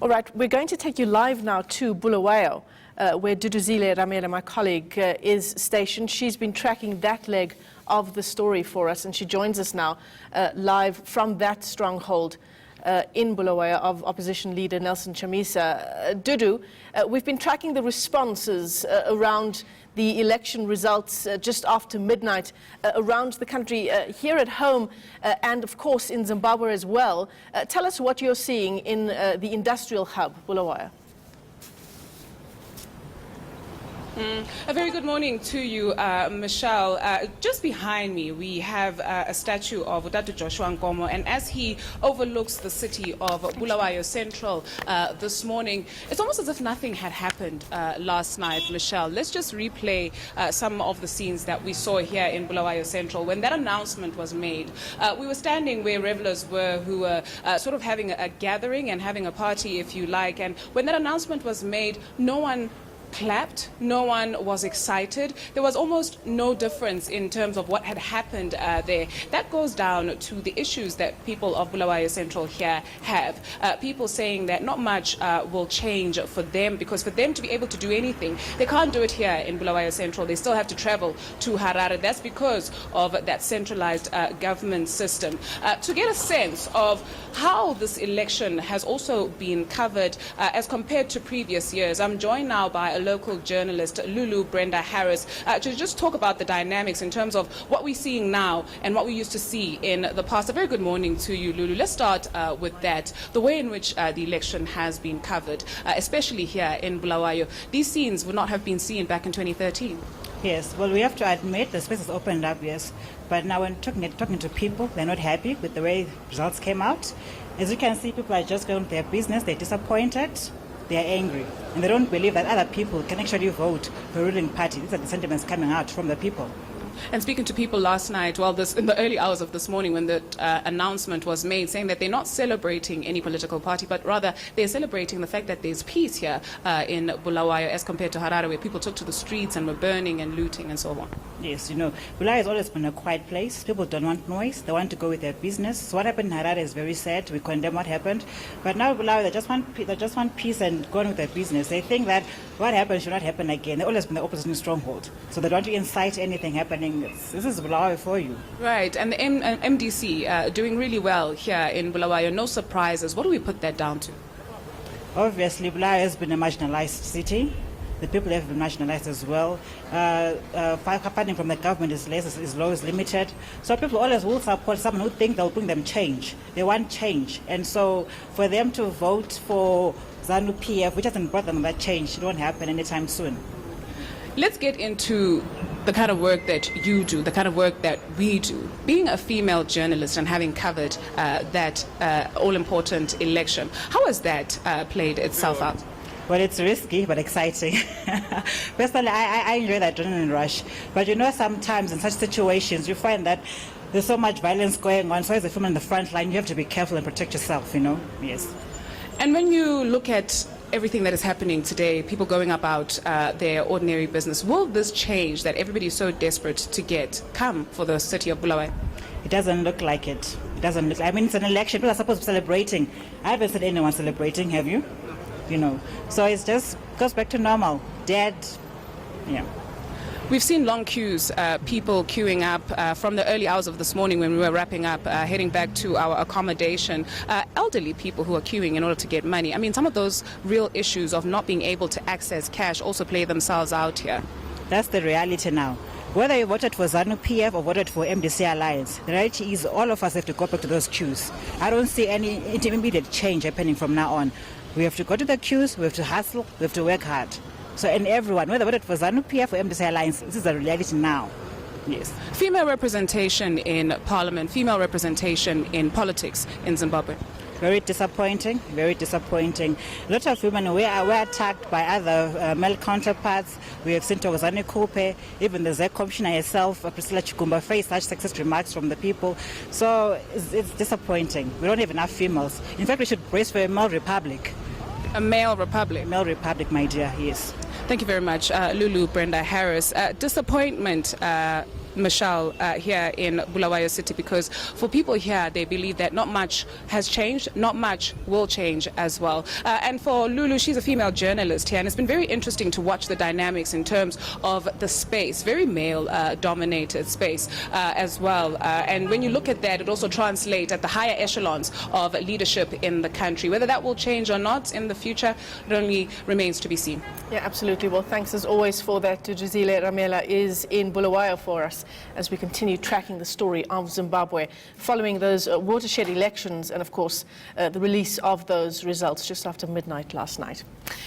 All right, we're going to take you live now to Bulawayo, where Dudu Ramile, my colleague, is stationed. She's been tracking that leg of the story for us, and she joins us now live from that stronghold in Bulawayo of opposition leader Nelson Chamisa. Dudu, we've been tracking the responses around the election results just after midnight around the country, here at home and of course in Zimbabwe as well. Tell us what you're seeing in the industrial hub, Bulawayo. A very good morning to you, Michelle. Just behind me, we have a statue of Udatu Joshua Nkomo, and as he overlooks the city of Bulawayo Central this morning, it's almost as if nothing had happened last night, Michelle. Let's just replay some of the scenes that we saw here in Bulawayo Central. When that announcement was made, we were standing where revelers were, who were sort of having a gathering and having a party, if you like, and when that announcement was made, no one clapped, no one was excited. There was almost no difference in terms of what had happened there. That goes down to the issues that people of Bulawayo Central here have. People saying that not much will change for them, because for them to be able to do anything, they can't do it here in Bulawayo Central. They still have to travel to Harare. That's because of that centralized government system. To get a sense of how this election has also been covered as compared to previous years, I'm joined now by a local journalist, Lulu Brenda Harris, to just talk about the dynamics in terms of what we're seeing now and what we used to see in the past. A very good morning to you, Lulu. Let's start with that, the way in which the election has been covered, especially here in Bulawayo. These scenes would not have been seen back in 2013. Yes, well, we have to admit the space has opened up, yes. But now when talking to people, they're not happy with the way results came out. As you can see, people are just going to their business, they're disappointed, they're angry, and they don't believe that other people can actually vote for a ruling party. These are the sentiments coming out from the people. And speaking to people last night, well, in the early hours of this morning when the announcement was made, saying that they're not celebrating any political party, but rather they're celebrating the fact that there's peace here in Bulawayo as compared to Harare, where people took to the streets and were burning and looting and so on. Yes, you know, Bulawayo has always been a quiet place. People don't want noise. They want to go with their business. So what happened in Harare is very sad. We condemn what happened. But now Bulawayo, they just want peace and go on with their business. They think that what happened should not happen again. They've always been the opposition stronghold. So they don't want to incite anything happening. This is Bulawayo for you. Right, and the MDC doing really well here in Bulawayo. No surprises. What do we put that down to? Obviously, Bulawayo has been a marginalized city. The people have been marginalized as well. Funding from the government is low, is limited. So people always will support someone who think they'll bring them change. They want change. And so for them to vote for ZANU-PF, which hasn't brought them that change, it won't happen anytime soon. Let's get into the kind of work that you do, the kind of work that we do. Being a female journalist and having covered that all-important election, how has that played itself out? Well, it's risky but exciting. Personally, I enjoy that adrenaline rush. But you know, sometimes in such situations, you find that there's so much violence going on. So as a female in the front line, you have to be careful and protect yourself, you know? Yes. And when you look at everything that is happening today, people going about their ordinary business, will this change that everybody is so desperate to come for the city of Bulawayo? It doesn't look like it. It doesn't look. I mean, it's an election. People are supposed to be celebrating. I haven't seen anyone celebrating. Have you? You know. So it just goes back to normal. Dead. Yeah. We've seen long queues, people queuing up from the early hours of this morning when we were wrapping up, heading back to our accommodation. Elderly people who are queuing in order to get money. I mean, some of those real issues of not being able to access cash also play themselves out here. That's the reality now. Whether you voted for ZANU-PF or voted for MDC Alliance, the reality is all of us have to go back to those queues. I don't see any immediate change happening from now on. We have to go to the queues, we have to hustle, we have to work hard. So, and everyone, whether voted for ZANU-PF or MDC Alliance, this is a reality now. Yes. Female representation in parliament, female representation in politics in Zimbabwe. Very disappointing, very disappointing. A lot of women were attacked by other male counterparts. We have seen Thokozani Kupe, even the ZEC commissioner herself, Priscilla Chikumba, face such sexist remarks from the people. So it's disappointing. We don't have enough females. In fact, we should brace for a male republic. A male republic? Male republic, my dear, yes. Thank you very much, Lulu Brenda Harris. Disappointment Michelle, here in Bulawayo City, because for people here, they believe that not much has changed, not much will change as well. And for Lulu, she's a female journalist here, and it's been very interesting to watch the dynamics in terms of the space, very male-dominated space as well. And when you look at that, it also translates at the higher echelons of leadership in the country. Whether that will change or not in the future, it only remains to be seen. Yeah, absolutely. Well, thanks as always for that. Dudu Ramile is in Bulawayo for us as we continue tracking the story of Zimbabwe following those watershed elections and, of course, the release of those results just after midnight last night.